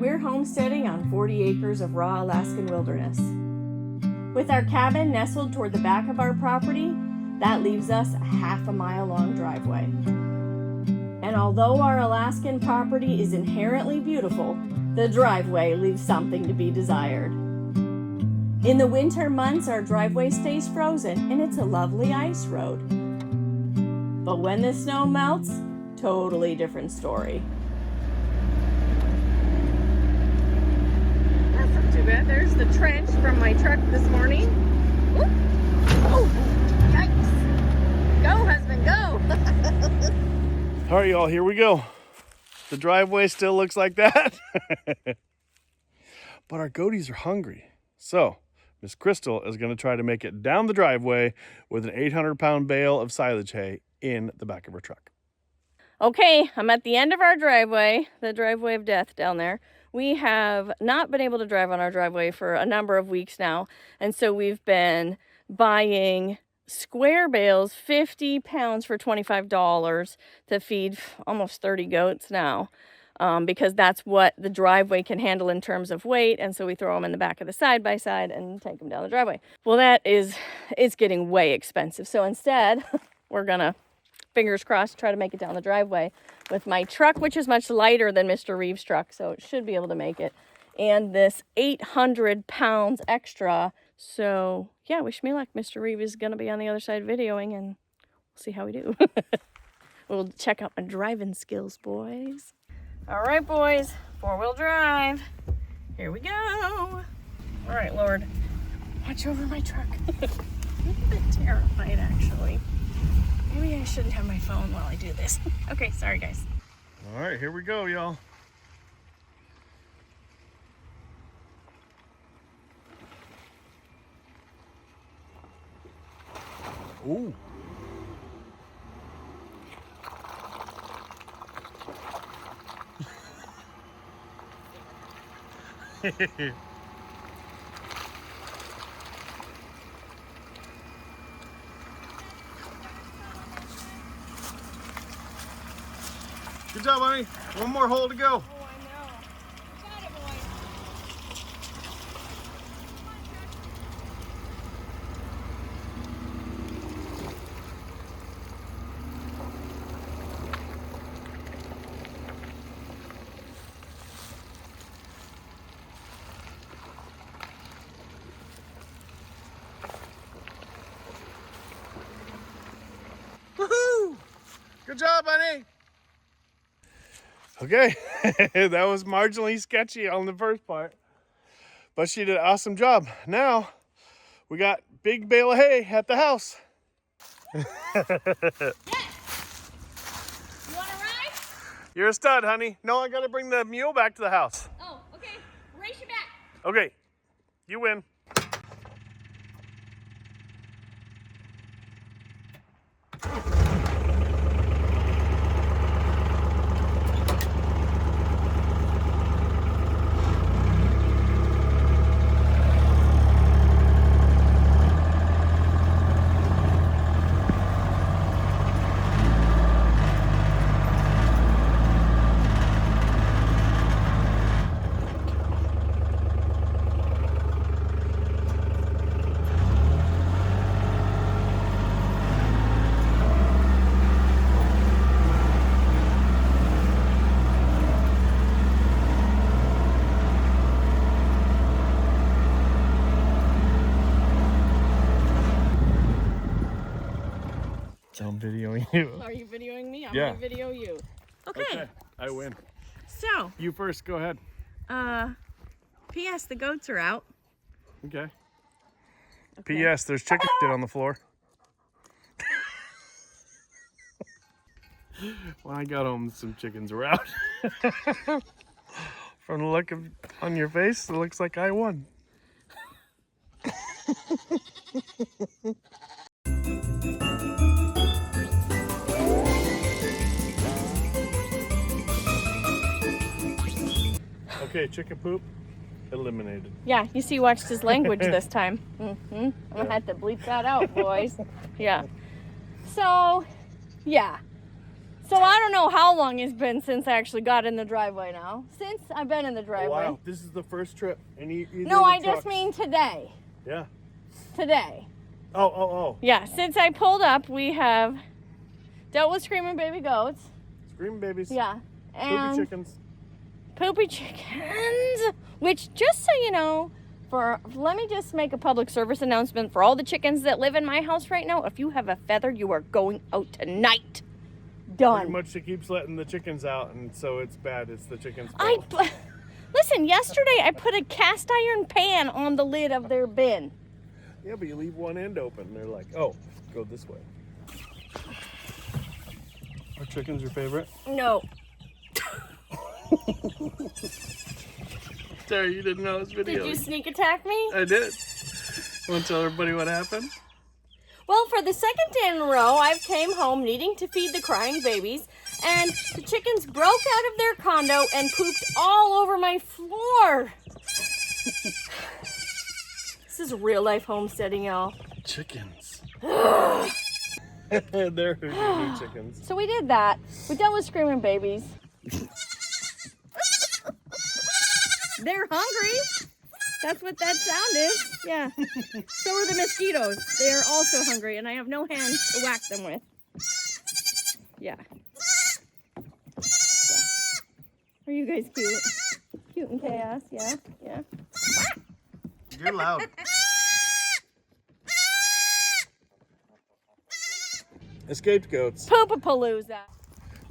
We're homesteading on 40 acres of raw Alaskan wilderness. With our cabin nestled toward the back of our property, that leaves us a half-a-mile-long driveway. And although our Alaskan property is inherently beautiful, the driveway leaves something to be desired. In the winter months, our driveway stays frozen, and it's a lovely ice road. But when the snow melts, totally different story. That's not too bad. There's the trench from my truck this morning. Oop. Oh, yikes. Go, husband, go. All right, y'all, here we go. The driveway still looks like that. But our goaties are hungry. So Miss Crystal is going to try to make it down the driveway with an 800-pound bale of silage hay in the back of her truck. Okay, I'm at the end of our driveway, the driveway of death down there. We have not been able to drive on our driveway for a number of weeks now. And so we've been buying square bales, 50 pounds for $25 to feed almost 30 goats now. Because that's what the driveway can handle in terms of weight. And so we throw them in the back of the side-by-side and take them down the driveway. Well, it's getting way expensive. So instead, we're gonna, fingers crossed, try to make it down the driveway with my truck, which is much lighter than Mr. Reeves' truck. So it should be able to make it. And this 800 pounds extra. So yeah, wish me luck. Mr. Reeves is gonna be on the other side videoing, and we'll see how we do. We'll check out my driving skills, boys. All right, boys, 4-wheel drive. Here we go. All right, Lord, watch over my truck. I'm a bit terrified, actually. Maybe I shouldn't have my phone while I do this. Okay, sorry, guys. All right, here we go, y'all. Ooh. Good job, honey. One more hole to go. Oh, I know. You got it, boy. Woohoo! Good job, honey. Okay, that was marginally sketchy on the first part, but she did an awesome job. Now, we got big bale of hay at the house. Yes! You want to ride? You're a stud, honey. No, I gotta bring the mule back to the house. Oh, okay. Race you back. Okay, you win. I'm videoing you. Are you videoing me? I'm Yeah. gonna video you. Okay. I win. So, You first, go ahead. P.S. the goats are out. Okay. Okay. P.S. There's chicken shit on the floor. When I got home, some chickens were out. From the look on your face, it looks like I won. Okay, chicken poop eliminated. Yeah, you see, watched his language this time. I'm gonna have to bleep that out, boys. Yeah. So, yeah. So I don't know how long it's been since I actually got in the driveway now. Since I've been in the Oh, driveway. wow, this is the first trip. And you No, I just mean today. Yeah. Today. Oh. Yeah, since I pulled up, we have dealt with screaming baby goats. Screaming babies. Yeah. And Poopy chickens. Poopy chickens. Which, just so you know, let me just make a public service announcement for all the chickens that live in my house right now. If you have a feather, you are going out tonight. Done. Pretty much she keeps letting the chickens out, and so it's bad. It's the chickens' I fault. listen, yesterday I put a cast iron pan on the lid of their bin. Yeah, but you leave one end open, and they're like, oh, go this way. Are chickens your favorite? No. Sorry, you didn't know this video. Did you sneak attack me? I did. Want to tell everybody what happened? Well, for the second day in a row, I've came home needing to feed the crying babies, and the chickens broke out of their condo and pooped all over my floor. This is real life homesteading, y'all. Chickens. They're new chickens. So we did that. We dealt with screaming babies. They're hungry. That's what that sound is. Yeah. So are the mosquitoes. They are also hungry, and I have no hands to whack them with. Yeah. Are you guys cute? Cute and chaos. Yeah. Yeah. You're loud. Escaped goats. Poopapalooza.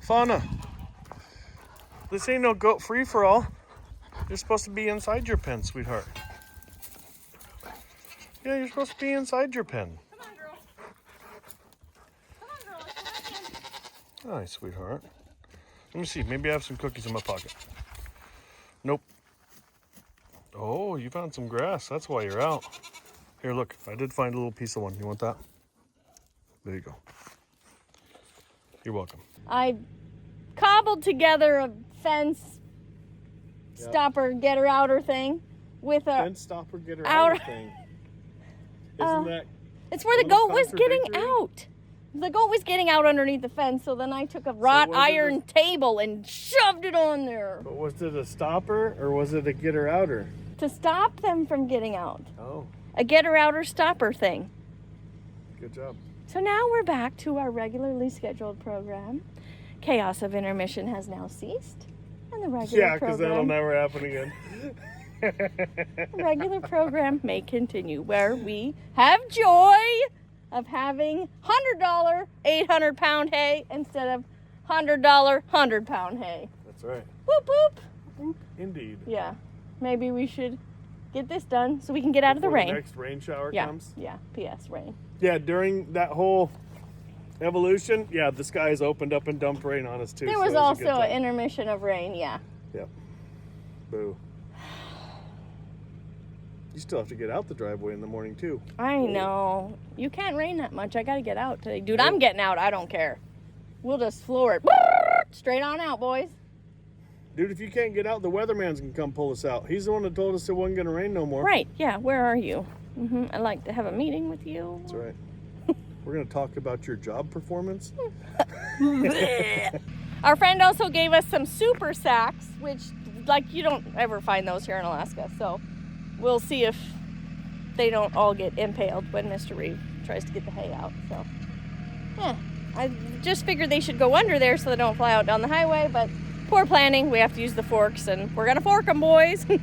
Fauna. This ain't no goat free-for-all. You're supposed to be inside your pen, sweetheart. Yeah, you're supposed to be inside your pen. Come on, girl. Come on, girl. Hi, sweetheart. Let me see. Maybe I have some cookies in my pocket. Nope. Oh, you found some grass. That's why you're out. Here, look. I did find a little piece of one. You want that? There you go. You're welcome. I cobbled together a fence stopper, getter outer thing with a. Fence stopper, get her Outer- out thing. Isn't that? It's where the little goat was getting contradictory? out. The goat was getting out underneath the fence, so then I took a wrought was it iron table and shoved it on there But was it a stopper or was it a get her outer? to stop them from getting out. Oh, A getter outer stopper thing. good job. So now we're back to our regularly scheduled program. Chaos of intermission has now ceased, and the regular Yeah, because that'll program. never happen again. Regular program may continue, where we have joy of having $100 800-pound hay instead of $100 100-pound hay. That's right. Whoop whoop. Indeed. Yeah, maybe we should get this done so we can get out of the Before rain. next rain shower Yeah, comes. yeah. P.S. Rain. Yeah, during that whole evolution, yeah, the skies opened up and dumped rain on us too. There so was it a also good an time. intermission of rain. Yeah. Yep. Boo. You still have to get out the driveway in the morning too. I know. You can't rain that much. I gotta get out today. Dude, I'm getting out. I don't care. We'll just floor it. Straight on out, boys. Dude, if you can't get out, the weatherman's can come pull us out. He's the one that told us it wasn't going to rain no more. Right. Yeah. Where are you? I'd like to have a meeting with you. That's right. We're going to talk about your job performance. Our friend also gave us some super sacks, which, like, you don't ever find those here in Alaska. So we'll see if they don't all get impaled when Mr. Reeve tries to get the hay out. So, yeah. I just figured they should go under there so they don't fly out down the highway, but poor planning. We have to use the forks, and we're gonna fork them, boys. Get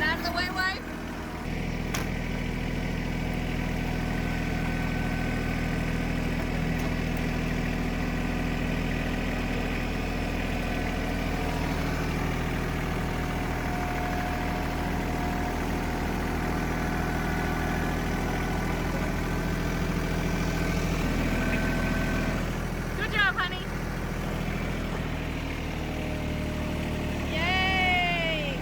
out of the way, wife. Good job, honey. Yay!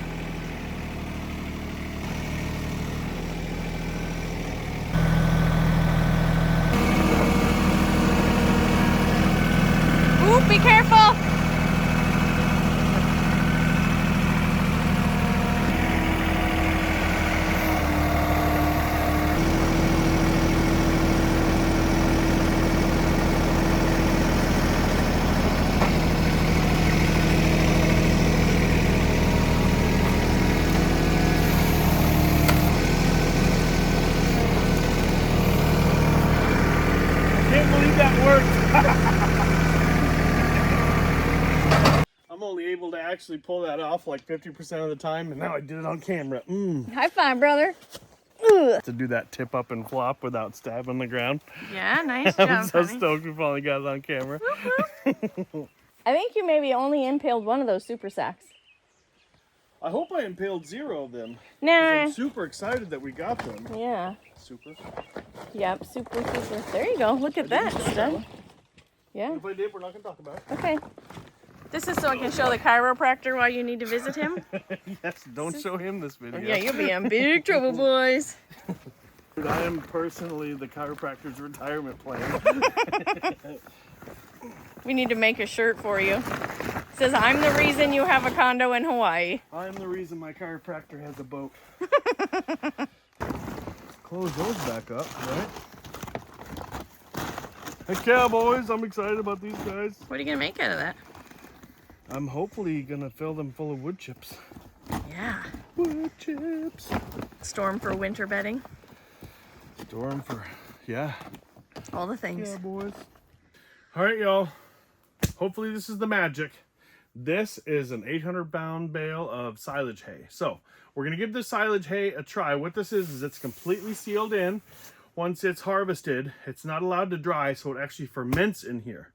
Ooh, be careful! able to actually pull that off like 50% of the time, and now I did it on camera. High five, brother. Ugh. To do that tip up and flop without stabbing the ground. Yeah, nice I'm job, so honey. stoked we finally got it on camera. I think you maybe only impaled one of those super sacks. I hope I impaled 0 of them. 'Cause Nah. I'm super excited that we got them. Yeah. Super. Yep, super. There you go. Look at that. It's done. Yeah. If I did, we're not going to talk about it. Okay. This is so I can show the chiropractor why you need to visit him. Yes, don't show him this video. Yeah, you'll be in big trouble, boys. Dude, I am personally the chiropractor's retirement plan. We need to make a shirt for you. It says, I'm the reason you have a condo in Hawaii. I'm the reason my chiropractor has a boat. Close those back up, right? Hey, cowboys, I'm excited about these guys. What are you going to make out of that? I'm hopefully going to fill them full of wood chips. Yeah. Wood chips. Storm for winter bedding. Storm for, yeah. All the things. Yeah, boys. All right, y'all. Hopefully this is the magic. This is an 800-pound bale of silage hay. So we're going to give this silage hay a try. What this is it's completely sealed in. Once it's harvested, it's not allowed to dry, so it actually ferments in here.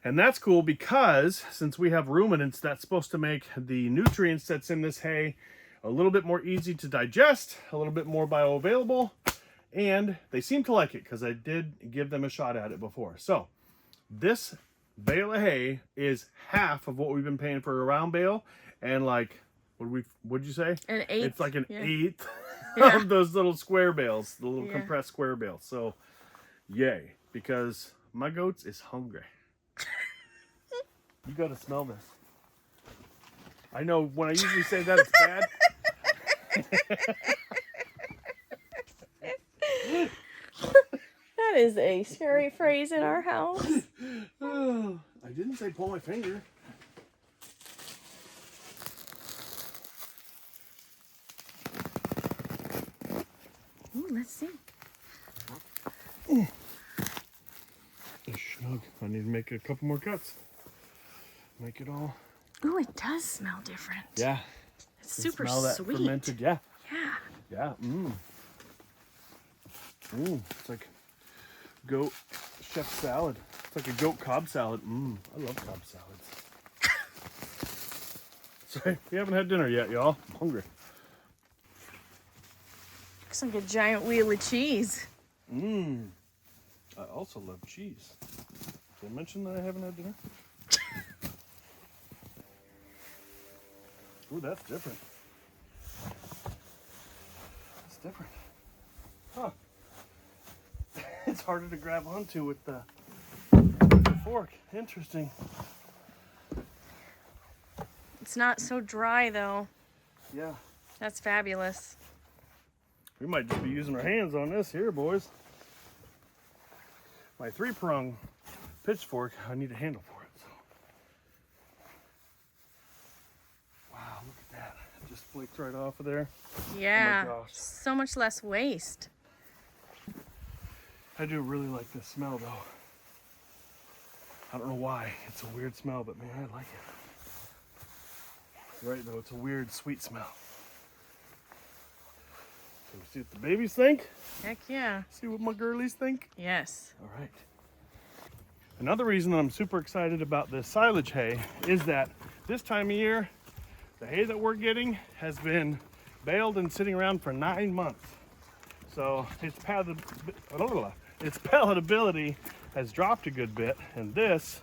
And that's cool because since we have ruminants, that's supposed to make the nutrients that's in this hay a little bit more easy to digest, a little bit more bioavailable, and they seem to like it because I did give them a shot at it before. So this bale of hay is half of what we've been paying for a round bale, and like, what'd you say? An eighth. It's like an eighth Yeah. of those little square bales, the little Yeah. compressed square bales. So yay, because my goats is hungry. You gotta smell this. I know when I usually say that it's bad. That is a scary phrase in our house. I didn't say pull my finger. Ooh, let's see. It's snug. I need to make a couple more cuts. Make it all. Ooh, it does smell different. Yeah. It's super smell that sweet. fermented. Yeah. Yeah. Yeah. It's like goat chef salad. It's like a goat Cobb salad. I love Cobb salads. Sorry, we haven't had dinner yet, y'all. I'm hungry. Looks like a giant wheel of cheese. I also love cheese. Did I mention that I haven't had dinner? Ooh, that's different. It's different. Huh. It's harder to grab onto with the fork. Interesting. It's not so dry, though. Yeah. That's fabulous. We might just be using our hands on this here, boys. My 3-prong pitchfork, I need a handle for it. So. Wow, look at that. It just flaked right off of there. Yeah. Oh my gosh. So much less waste. I do really like this smell, though. I don't know why. It's a weird smell, but man, I like it. Right, though, it's a weird, sweet smell. So we see what the babies think. Heck yeah. See what my girlies think. Yes. All right. Another reason that I'm super excited about this silage hay is that this time of year, the hay that we're getting has been baled and sitting around for 9 months. So its palatability has dropped a good bit, and this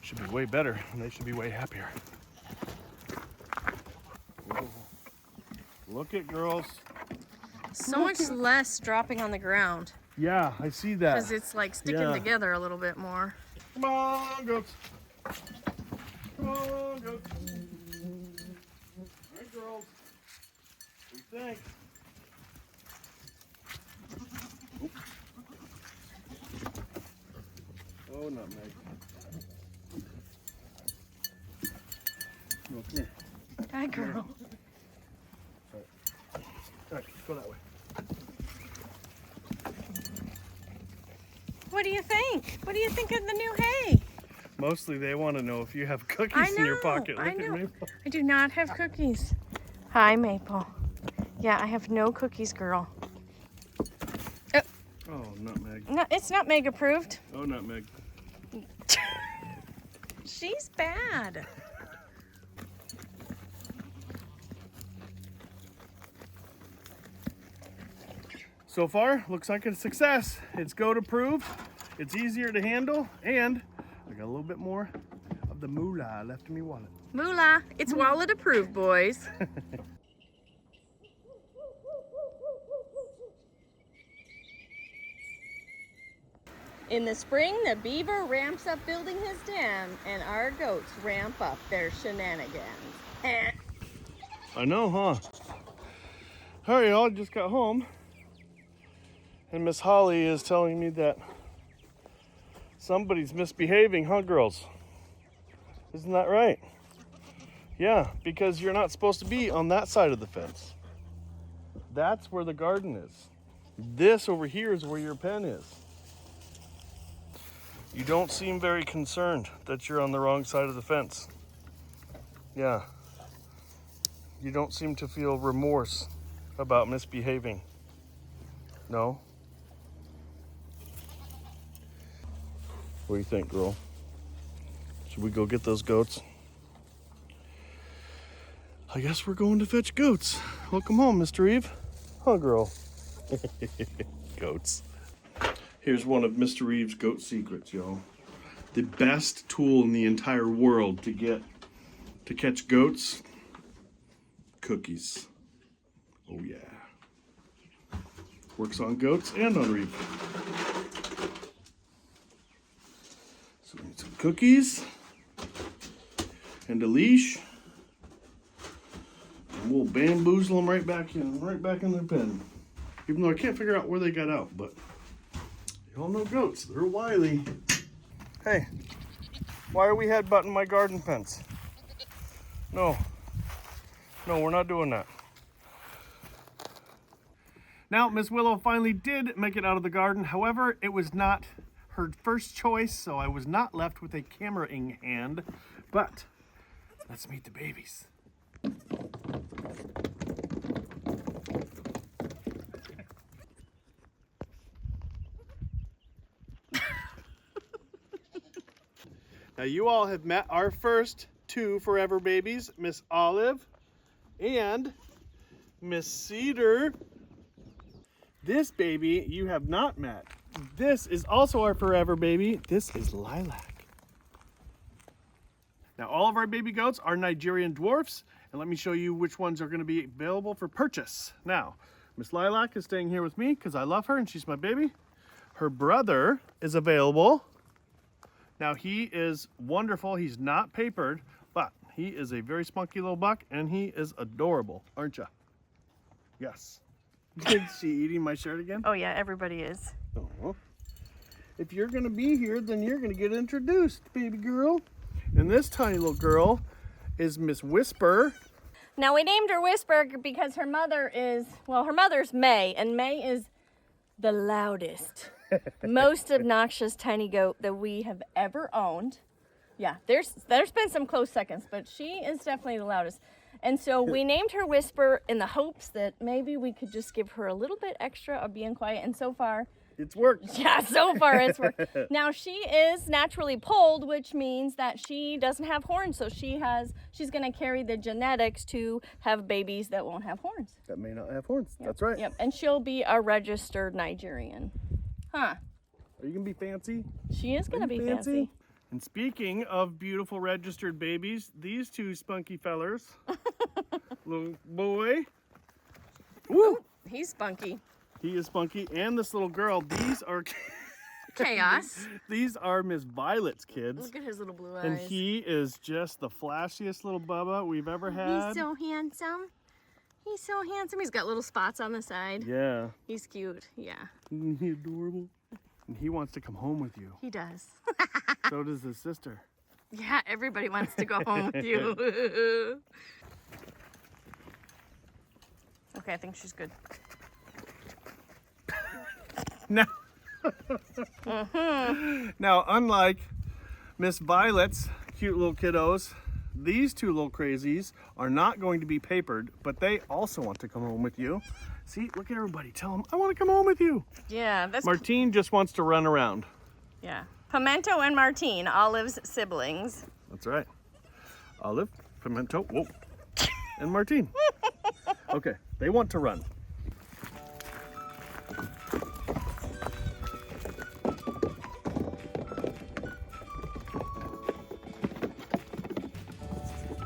should be way better, and they should be way happier. Whoa. Look at girls. So much less dropping on the ground. Yeah, I see that. Because it's like sticking Yeah. together a little bit more. Come on, goats. Come on, goats. All right, girls. What do you think? Oops. Oh, nutmeg. No, come here. Hi, girl. All right, go that way. What do you think? What do you think of the new hay? Mostly they want to know if you have cookies in your pocket. Look I at know. Maple. I do not have cookies. Hi, Maple. Yeah, I have no cookies, girl. Oh, nutmeg. No, it's nutmeg approved. Oh, nutmeg. She's bad. So far, looks like a success. It's goat approved. It's easier to handle, and I got a little bit more of the moolah left in my wallet. Moolah, it's wallet approved, boys. In the spring, the beaver ramps up building his dam, and our goats ramp up their shenanigans. I know, huh? All right, y'all, just got home, and Miss Holly is telling me that somebody's misbehaving, huh, girls? Isn't that right? Yeah, because you're not supposed to be on that side of the fence. That's where the garden is. This over here is where your pen is. You don't seem very concerned that you're on the wrong side of the fence. Yeah. You don't seem to feel remorse about misbehaving. No? What do you think, girl? Should we go get those goats? I guess we're going to fetch goats. Welcome home, Mr. Eve. Huh, girl? Goats. Here's one of Mr. Reeve's goat secrets, y'all. The best tool in the entire world to catch goats, cookies. Oh yeah. Works on goats and on Reeve. So we need some cookies and a leash. And we'll bamboozle them right back in their pen. Even though I can't figure out where they got out, but you all know goats, they're wily. Hey, why are we headbutting my garden fence? No, we're not doing that. Now, Miss Willow finally did make it out of the garden. However, it was not her first choice, so I was not left with a camera in hand. But let's meet the babies. Now you all have met our first two forever babies, Miss Olive and Miss Cedar. This baby you have not met. This is also our forever baby. This is Lilac. Now all of our baby goats are Nigerian dwarfs, and let me show you which ones are going to be available for purchase. Now, Miss Lilac is staying here with me because I love her and she's my baby. Her brother is available. Now he is wonderful. He's not papered, but he is a very spunky little buck and he is adorable, aren't you? Yes. Is she eating my shirt again? Oh yeah, everybody is. Oh. If you're gonna be here, then you're gonna get introduced, baby girl. And this tiny little girl is Miss Whisper. Now we named her Whisper because her mother's May, and May is the loudest, most obnoxious tiny goat that we have ever owned. Yeah, there's been some close seconds, but she is definitely the loudest. And so we named her Whisper in the hopes that maybe we could just give her a little bit extra of being quiet, and so far it's worked. Yeah, so far it's worked. Now she is naturally polled, which means that she doesn't have horns, so she's going to carry the genetics to have babies that won't have horns. That may not have horns. Yep. That's right. Yep, and she'll be a registered Nigerian. Huh. Are you going to be fancy? She is going to be fancy. And speaking of beautiful registered babies, these two spunky fellers, little boy, woo, He's spunky. he is spunky, and this little girl, these are Chaos. these are Miss Violet's kids. Look at his little blue eyes. And he is just the flashiest little bubba we've ever had. He's so handsome. He's so handsome. He's got little spots on the side. Yeah. He's cute. Yeah. Isn't he adorable? And he wants to come home with you. He does. So does his sister. Yeah, everybody wants to go home with you. Okay, I think she's good. Now, now, unlike Miss Violet's cute little kiddos. These two little crazies are not going to be papered, but they also want to come home with you. See, look at everybody. Tell them, I want to come home with you. Yeah, that's Martine just wants to run around. yeah. Pimento and Martine, Olive's siblings. That's right. Olive, Pimento, whoa, and Martine. Okay, they want to run.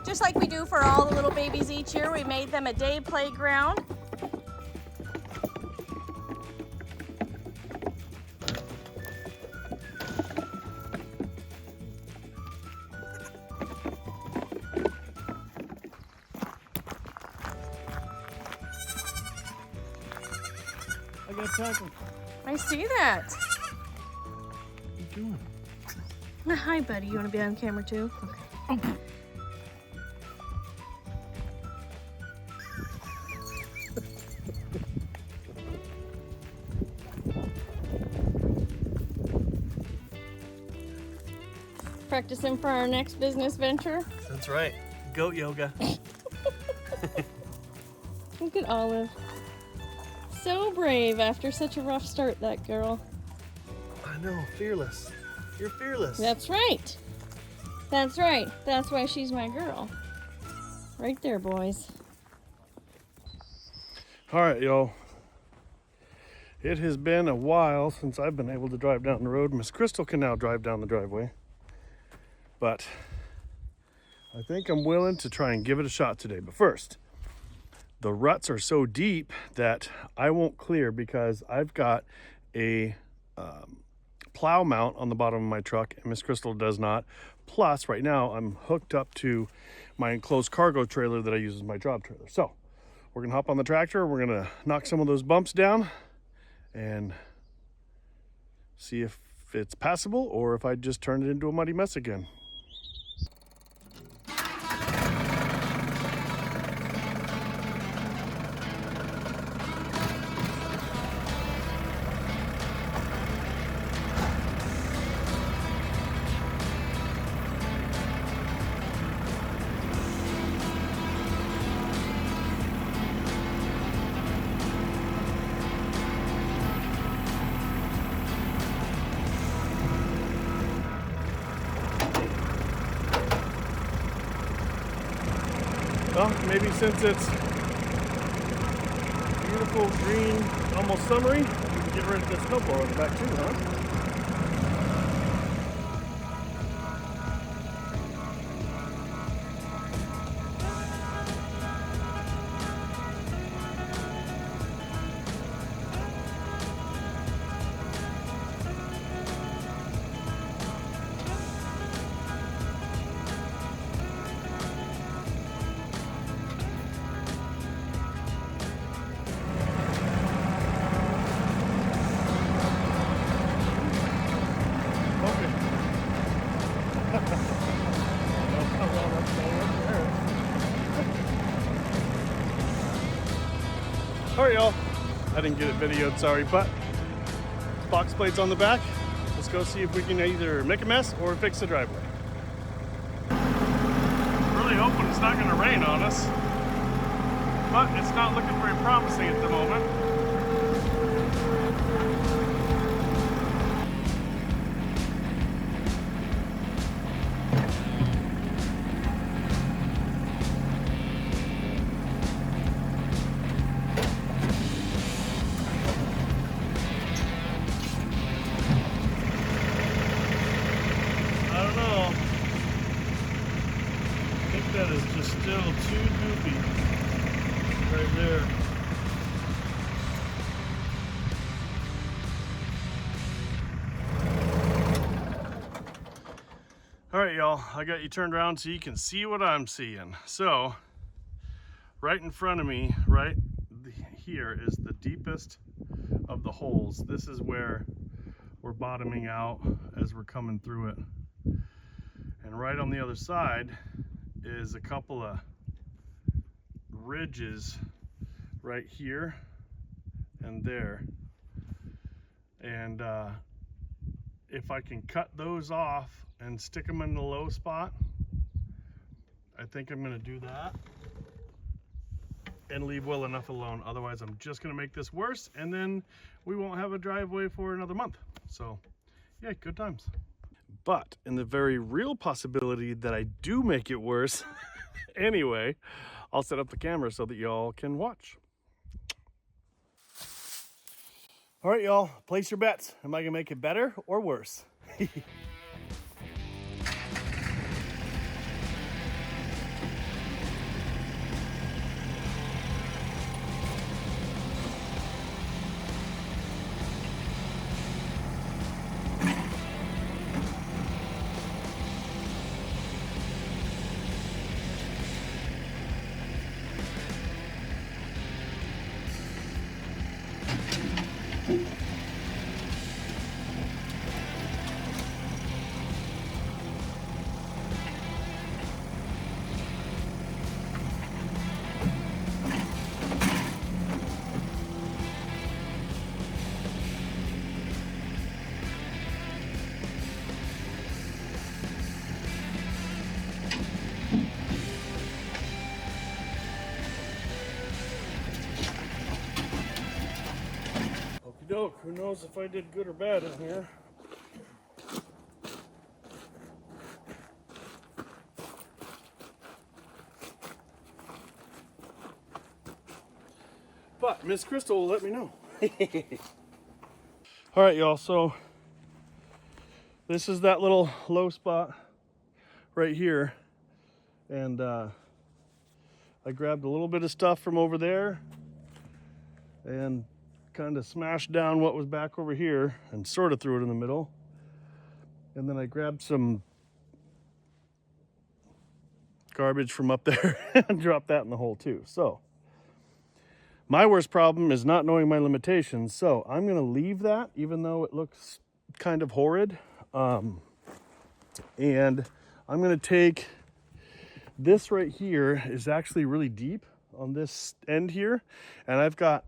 Just like we do for all the little babies each year, we made them a day playground. I got tackled. I see that. What are you doing? Hi, buddy. You want to be on camera too? Okay. Practicing for our next business venture. That's right. Goat yoga. Look at Olive. So brave after such a rough start, that girl. I know, fearless. You're fearless. That's right. That's right. That's why she's my girl. Right there, boys. All right, y'all. It has been a while since I've been able to drive down the road. Miss Crystal can now drive down the driveway. But I think I'm willing to try and give it a shot today. But first, the ruts are so deep that I won't clear because I've got a plow mount on the bottom of my truck and Miss Crystal does not. Plus, right now I'm hooked up to my enclosed cargo trailer that I use as my job trailer. So we're gonna hop on the tractor, we're gonna knock some of those bumps down and see if it's passable or if I just turn it into a muddy mess again. Well, maybe since it's beautiful, green, almost summery, we can get rid of the snowblower in the back too, huh? Alright y'all, I didn't get it videoed, sorry, but box plates on the back. Let's go see if we can either make a mess or fix the driveway. Really hoping it's not going to rain on us, but it's not looking very promising at the moment. That is just still too goopy right there. All right, y'all, I got you turned around so you can see what I'm seeing. So right in front of me, right here is the deepest of the holes. This is where we're bottoming out as we're coming through it. And right on the other side is a couple of ridges right here and there, and if I can cut those off and stick them in the low spot. I think I'm gonna do that and leave well enough alone. Otherwise, I'm just gonna make this worse, and then we won't have a driveway for another month. So yeah, good times. But in the very real possibility that I do make it worse, anyway, I'll set up the camera so that y'all can watch. All right, y'all, place your bets. Am I gonna make it better or worse? Okie doke, who knows if I did good or bad in here. But Miss Crystal will let me know. All right, y'all, so this is that little low spot right here. And I grabbed a little bit of stuff from over there and kind of smashed down what was back over here and sort of threw it in the middle. And then I grabbed some garbage from up there and dropped that in the hole too. So my worst problem is not knowing my limitations. So I'm gonna leave that even though it looks kind of horrid. And I'm gonna take this right here is actually really deep on this end here. And I've got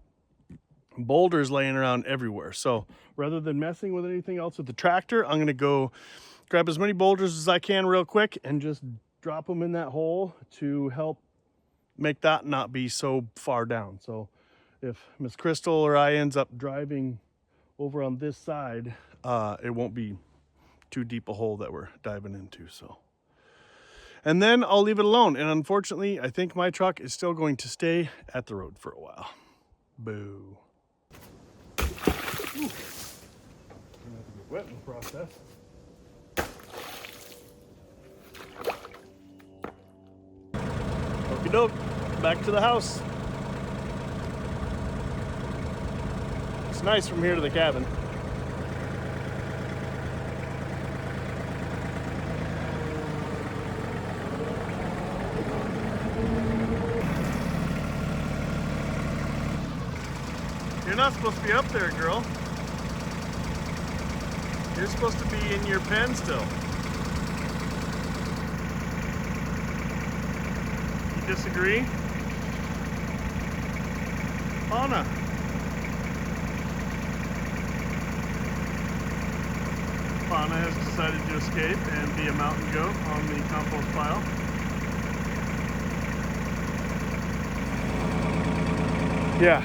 boulders laying around everywhere. So rather than messing with anything else with the tractor, I'm gonna go grab as many boulders as I can real quick and just drop them in that hole to help make that not be so far down. So if Miss Crystal or I ends up driving over on this side, it won't be too deep a hole that we're diving into. So, and then I'll leave it alone. And unfortunately, I think my truck is still going to stay at the road for a while. Boo. Ooh. Gonna have to get wet in the process. Okie doke, back to the house. It's nice from here to the cabin. You're not supposed to be up there, girl. You're supposed to be in your pen still. You disagree? Anna. Anna has decided to escape and be a mountain goat on the compost pile. Yeah.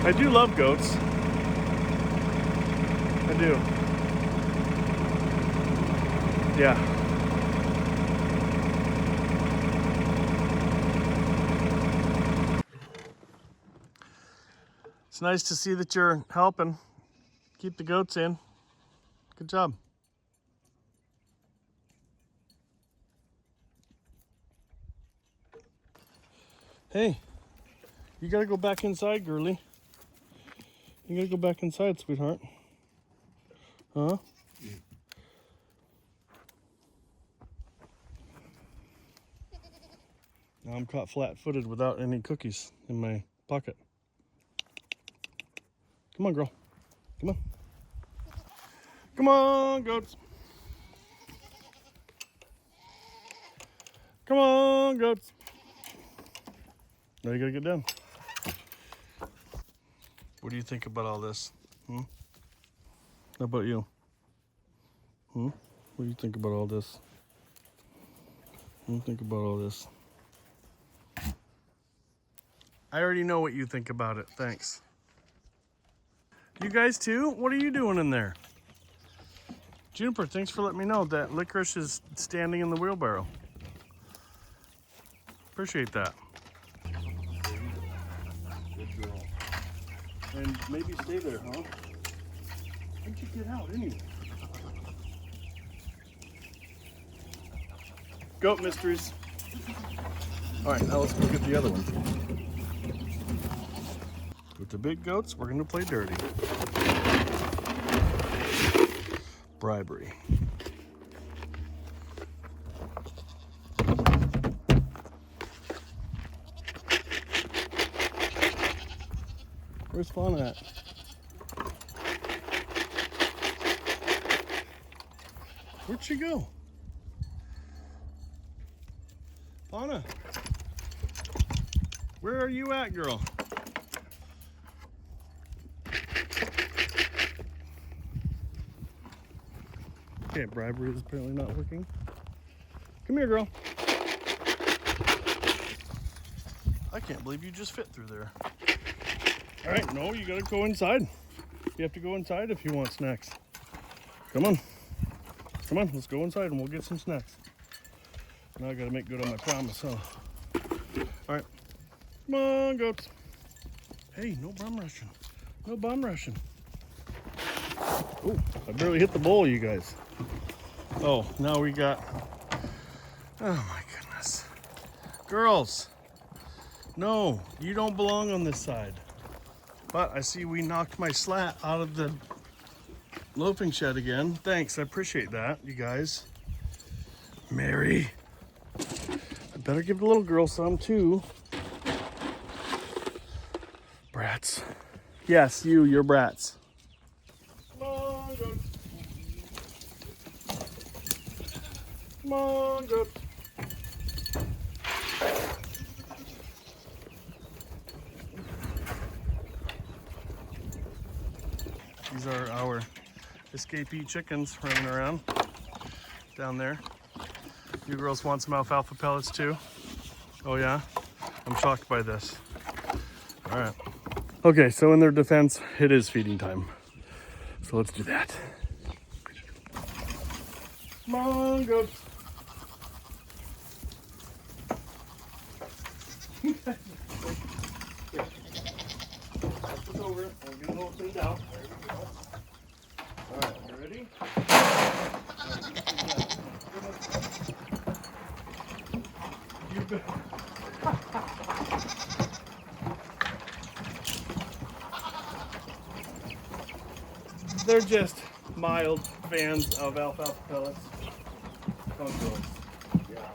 I do love goats. I do. Yeah. It's nice to see that you're helping keep the goats in. Good job. Hey, you gotta go back inside, girly. You gotta go back inside, sweetheart. Huh? Now I'm caught flat-footed without any cookies in my pocket. Come on, girl. Come on. Come on, goats. Come on, goats. Now you gotta get down. What do you think about all this? How about you? What do you think about all this? What do you think about all this? I already know what you think about it. Thanks. You guys too? What are you doing in there? Juniper, thanks for letting me know that licorice is standing in the wheelbarrow. Appreciate that. Good girl. And maybe stay there, huh? How'd you get out anyway? Goat mysteries. All right, now let's go get the other one. With the big goats, we're gonna play dirty. Bribery. Where's Fauna at? Where'd she go? Fauna, where are you at, girl? Okay, bribery is apparently not working. Come here, girl. I can't believe you just fit through there. All right, no, you gotta go inside. You have to go inside if you want snacks. Come on. Come on, let's go inside and we'll get some snacks. Now I gotta make good on my promise, huh? All right, come on, goats. Hey, no bum rushing. No bum rushing. Oh, I barely hit the bowl, you guys. Oh, now we got, oh my goodness. Girls, no, you don't belong on this side. But I see we knocked my slat out of the loafing shed again. Thanks, I appreciate that, you guys. Mary, I better give the little girl some too. Brats. Yes, you're brats. Come on, goats. Come on, goats. These are our escapee chickens running around down there. You girls want some alfalfa pellets too? Oh yeah? I'm shocked by this. All right. Okay, so in their defense, it is feeding time. So let's do that. Come on, goats. Here. Pass this over. We'll get it all cleaned out. There we go. All right, you ready? You bet. They're just mild fans of alfalfa pellets. Come on, girls. Yeah.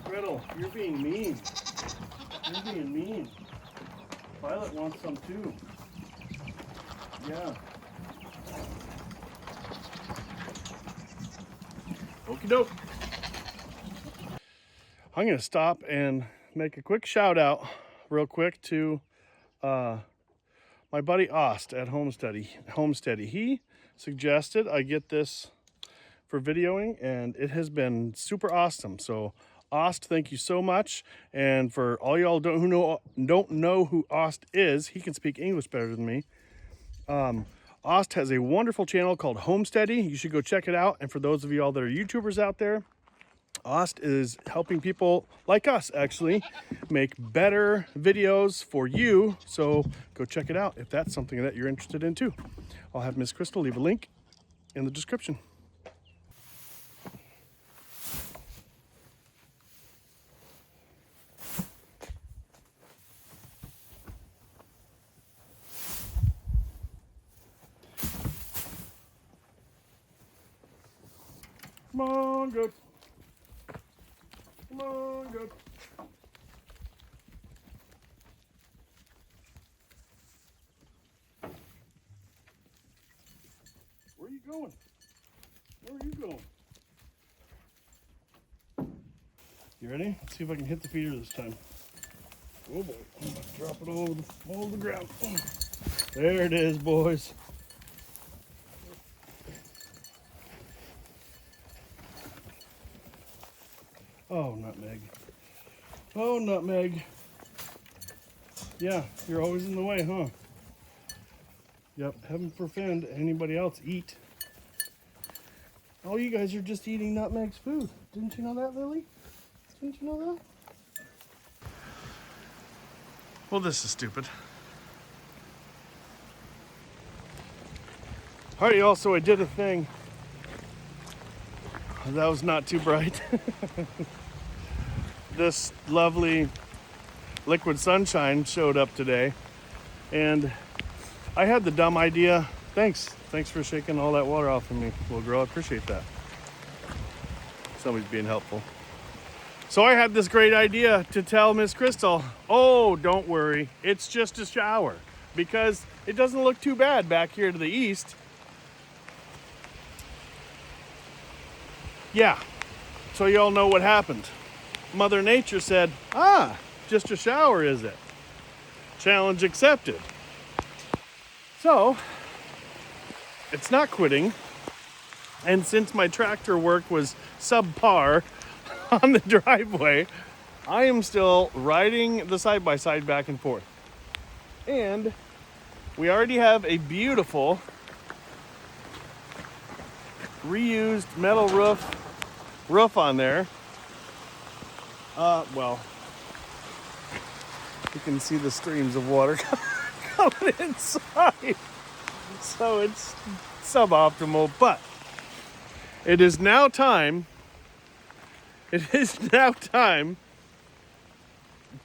Gretel, you're being mean. You're being mean. Violet wants some too. Yeah. Okie doke. I'm going to stop and make a quick shout out real quick to my buddy Aust at Homesteading. He suggested I get this for videoing and it has been super awesome. So Aust, thank you so much. And for all y'all who don't know who Aust is, he can speak English better than me. Aust has a wonderful channel called Homesteading. You should go check it out. And for those of y'all that are YouTubers out there, Aust is helping people like us actually make better videos for you. So go check it out if that's something that you're interested in too. I'll have Miss Crystal leave a link in the description. Come on, goats. Come on, goats. Where are you going? Where are you going? You ready? Let's see if I can hit the feeder this time. Oh boy, I'm about to drop it all over the ground. There it is, boys. Oh, nutmeg. Oh, nutmeg. Yeah, you're always in the way, huh? Yep, heaven forfend anybody else eat. Oh, you guys are just eating nutmeg's food. Didn't you know that, Lily? Didn't you know that? Well, this is stupid. All right, y'all, so I did a thing. That was not too bright. This lovely liquid sunshine showed up today, and I had the dumb idea. Thanks for shaking all that water off of me, little girl. I appreciate that. Somebody's being helpful. So I had this great idea to tell Miss Crystal, oh, don't worry, it's just a shower, because it doesn't look too bad back here to the east. Yeah, so y'all know what happened. Mother Nature said, just a shower, is it? Challenge accepted. So, it's not quitting. And since my tractor work was subpar on the driveway, I am still riding the side-by-side back and forth. And we already have a beautiful reused metal roof on there. Well, you can see the streams of water coming inside. So it's suboptimal, but it is now time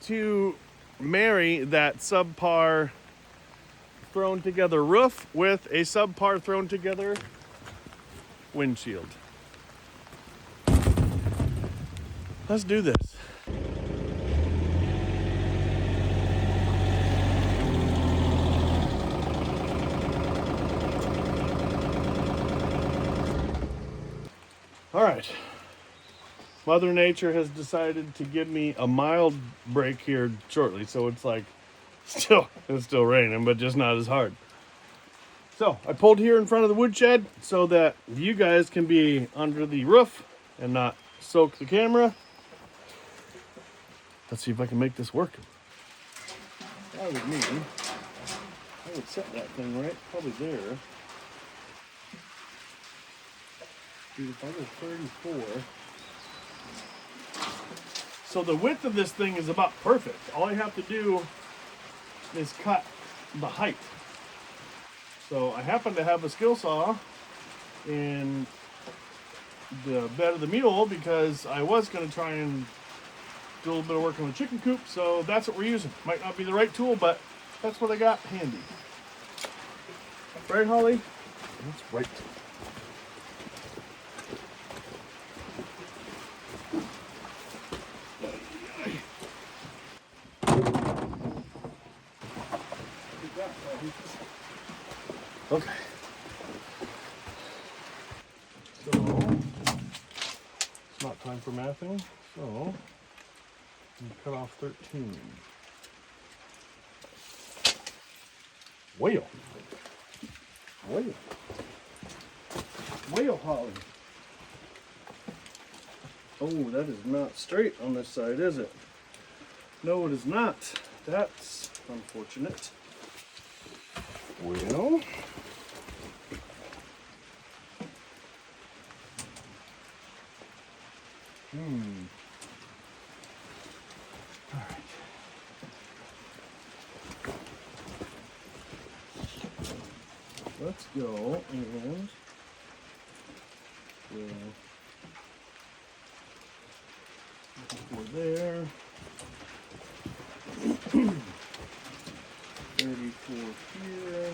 to marry that subpar thrown together roof with a subpar thrown together windshield. Let's do this. All right. Mother Nature has decided to give me a mild break here shortly, so it's like it's still raining, but just not as hard. So I pulled here in front of the woodshed so that you guys can be under the roof and not soak the camera. Let's see if I can make this work. I would set that thing right, probably there. Dude, if I go 34. So the width of this thing is about perfect. All I have to do is cut the height. So I happen to have a skill saw in the bed of the mule because I was going to try and do a little bit of work on the chicken coop. So that's what we're using. Might not be the right tool, but that's what I got handy. Right, Holly? That's right. Okay. So, it's not time for mathing, so I'm cut off 13. Whale, Holly. Oh, that is not straight on this side, is it? No, it is not. That's unfortunate. Well, all right. Let's go and we're there. 34 here.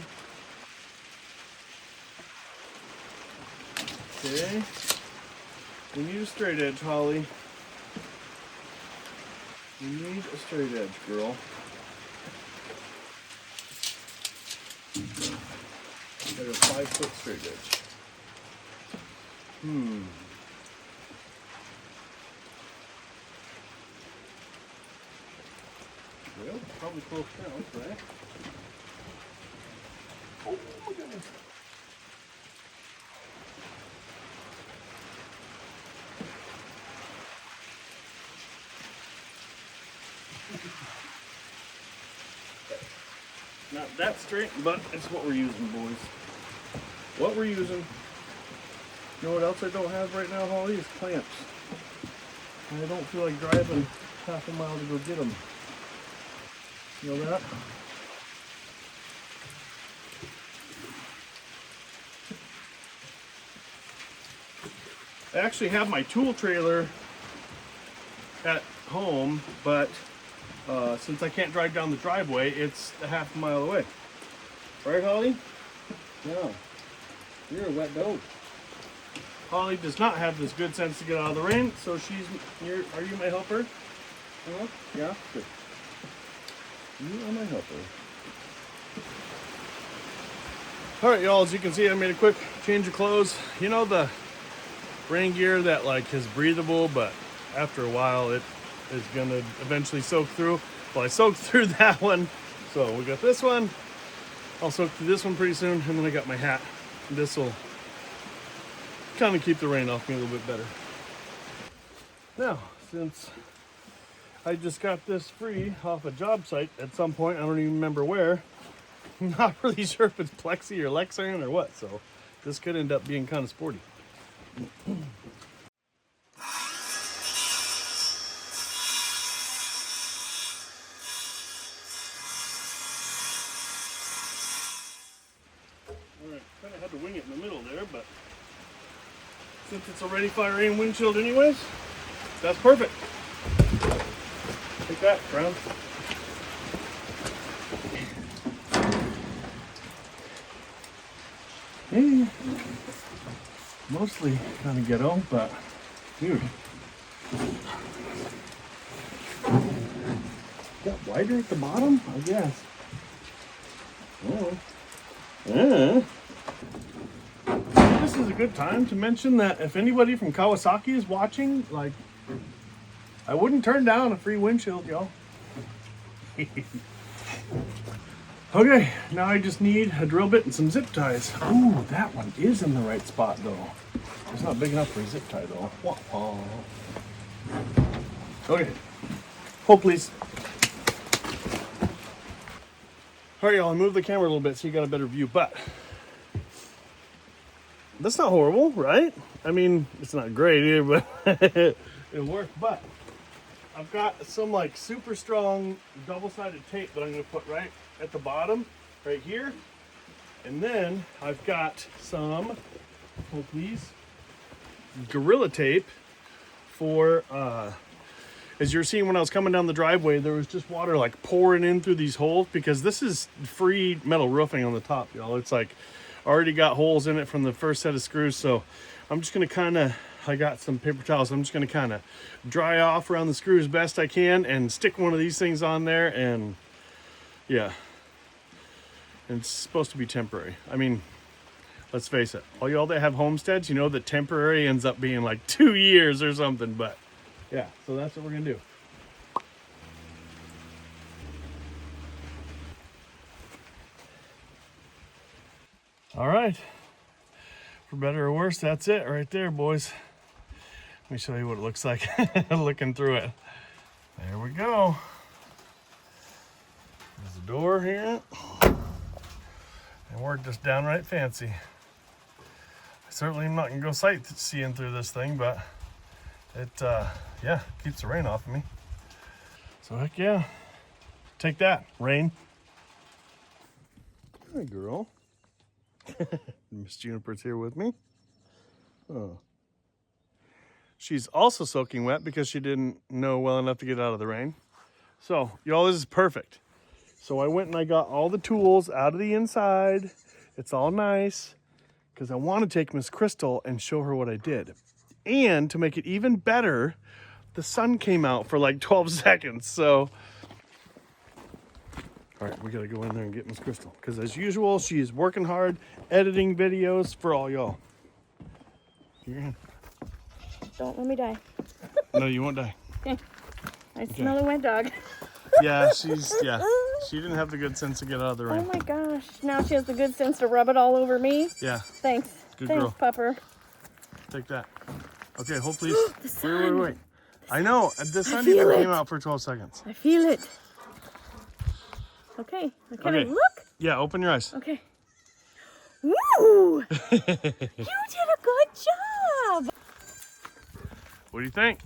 Okay. We need a straight edge, Holly. We need a straight edge, girl. Got a 5-foot straight edge. Well, probably close now, right? Oh my goodness. Not that straight, but it's what we're using, boys. What we're using. You know what else I don't have right now, Holly? Is clamps. And I don't feel like driving half a mile to go get them. You know that? I actually have my tool trailer at home, but since I can't drive down the driveway, it's a half a mile away. Right, Holly? No. You're a wet dog. Holly does not have this good sense to get out of the rain, so are you my helper? Yeah? Good. You are my helper. Alright, y'all, as you can see, I made a quick change of clothes. You know the rain gear that like is breathable, but after a while it is gonna eventually soak through. Well, I soaked through that one, so we got this one. I'll soak through this one pretty soon, and then I got my hat. This will kind of keep the rain off me a little bit better. Now, since I just got this free off a job site at some point, I don't even remember where. I'm not really sure if it's Plexi or Lexan or what, so this could end up being kind of sporty. Alright, kind of had to wing it in the middle there, but since it's a Ready Fire Aim windshield anyways, that's perfect. Take that, Brown. Hey, mostly kind of ghetto, but dude, got wider at the bottom, I guess. Oh. Yeah. This is a good time to mention that if anybody from Kawasaki is watching, like, I wouldn't turn down a free windshield, y'all. Okay, now I just need a drill bit and some zip ties. Ooh, that one is in the right spot though. It's not big enough for a zip tie though. Okay, hold please. All right, y'all, I moved the camera a little bit so you got a better view, but that's not horrible, right? I mean, it's not great either, but it'll work. But I've got some like super strong double-sided tape that I'm gonna put right at the bottom, right here. And then I've got some, hold please, Gorilla Tape for, as you're seeing when I was coming down the driveway, there was just water like pouring in through these holes because this is free metal roofing on the top, y'all. It's like already got holes in it from the first set of screws. So I'm just gonna kind of, I got some paper towels. I'm just gonna kind of dry off around the screws best I can and stick one of these things on there, and yeah. And it's supposed to be temporary. I mean, let's face it, all y'all that have homesteads, you know that temporary ends up being like 2 years or something, but yeah, so that's what we're gonna do. All right, for better or worse, that's it right there, boys. Let me show you what it looks like looking through it. There we go. There's the door here. And we're just downright fancy. I certainly am not gonna go sightseeing through this thing, but it, yeah, keeps the rain off of me. So heck yeah, take that, rain. Hi, girl. Miss Juniper's here with me. Oh. She's also soaking wet because she didn't know well enough to get out of the rain. So, y'all, this is perfect. So I went and I got all the tools out of the inside. It's all nice because I want to take Miss Crystal and show her what I did. And to make it even better, the sun came out for like 12 seconds. So, all right, we got to go in there and get Miss Crystal because as usual, she's working hard, editing videos for all y'all. You're in. Don't let me die. No, you won't die. I smell a wet dog. Yeah, she didn't have the good sense to get out of the rain. Oh my gosh. Now she has the good sense to rub it all over me. Yeah. Thanks. Good Thanks, girl. Pupper. Take that. Okay, hold please. The sun. Wait. I know. The sun feel even it. came out for 12 seconds. I feel it. Okay. Okay. Okay. Look. Yeah, open your eyes. Okay. Woo! You did a good job. What do you think?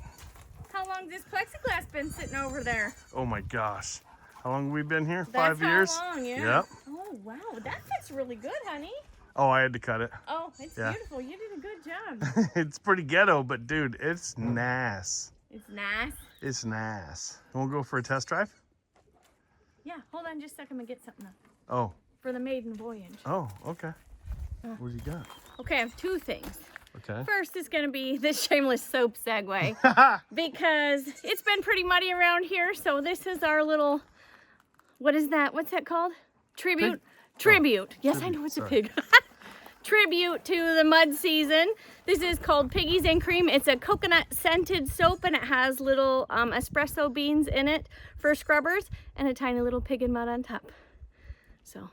How long has this plexiglass been sitting over there? Oh my gosh. How long have we been here? That's 5 years? How long, yeah. Yep. Oh, wow. That fits really good, honey. Oh, I had to cut it. Oh, it's Yeah. beautiful. You did a good job. It's pretty ghetto, but dude, it's nice. It's nice. It's nice. We'll go for a test drive? Yeah, hold on just a second. I'm going to get something up Oh. for the maiden voyage. Oh, okay. What do you got? Okay, I have two things. Okay. First is going to be this shameless soap segue because it's been pretty muddy around here. So this is our little, what is that? What's that called? Tribute? Pig? Tribute. Yes, I tribute, know it's sorry. a pig. Tribute to the mud season. This is called Piggies and Cream. It's a coconut scented soap and it has little espresso beans in it for scrubbers and a tiny little pig in mud on top. So,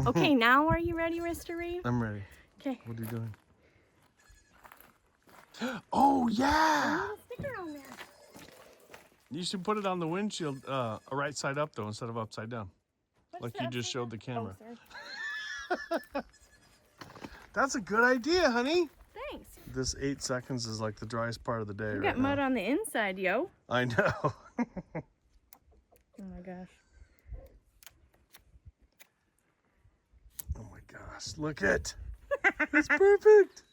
okay, now are you ready, Mr. Reeve? I'm ready. Okay. What are you doing? Oh, yeah! Little sticker on there. You should put it on the windshield right side up, though, instead of upside down. What's Like the you just upside showed the down? camera. Oh, sorry. That's a good idea, honey. Thanks. This 8 seconds is like the driest part of the day You right got mud now. on the inside, yo. I know. Oh my gosh. Oh my gosh, look it. It's perfect.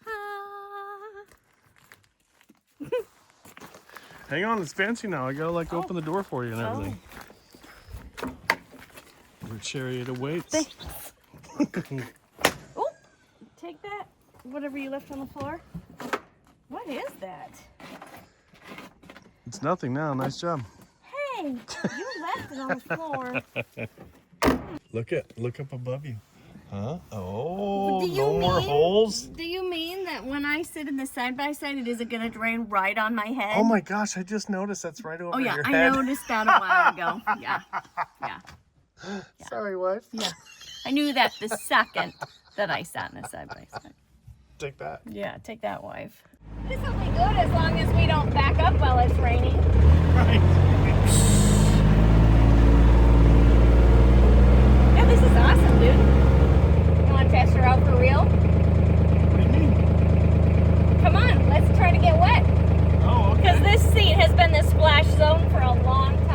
Hang on, it's fancy now. I gotta like open the door for you and everything. Your chariot awaits. Oh, take that. Whatever you left on the floor. What is that? It's nothing now. Nice job. Hey, you left it on the floor. Look up above you. Huh? Oh, Do you no more mean- holes. Do you mean that when I sit in the side-by-side, it isn't going to drain right on my head? Oh my gosh, I just noticed that's right over Oh, yeah, your I head. noticed that a while ago. Yeah, yeah, Sorry, wife. yeah. I knew that the second that I sat in the side-by-side. Take that. Yeah, take that, wife. This will be good as long as we don't back up while it's raining. Right. Yeah, this is awesome, dude. You want to test her out for real? What do you mean? Come on, let's try to get wet. Oh, okay. Because this seat has been the splash zone for a long time.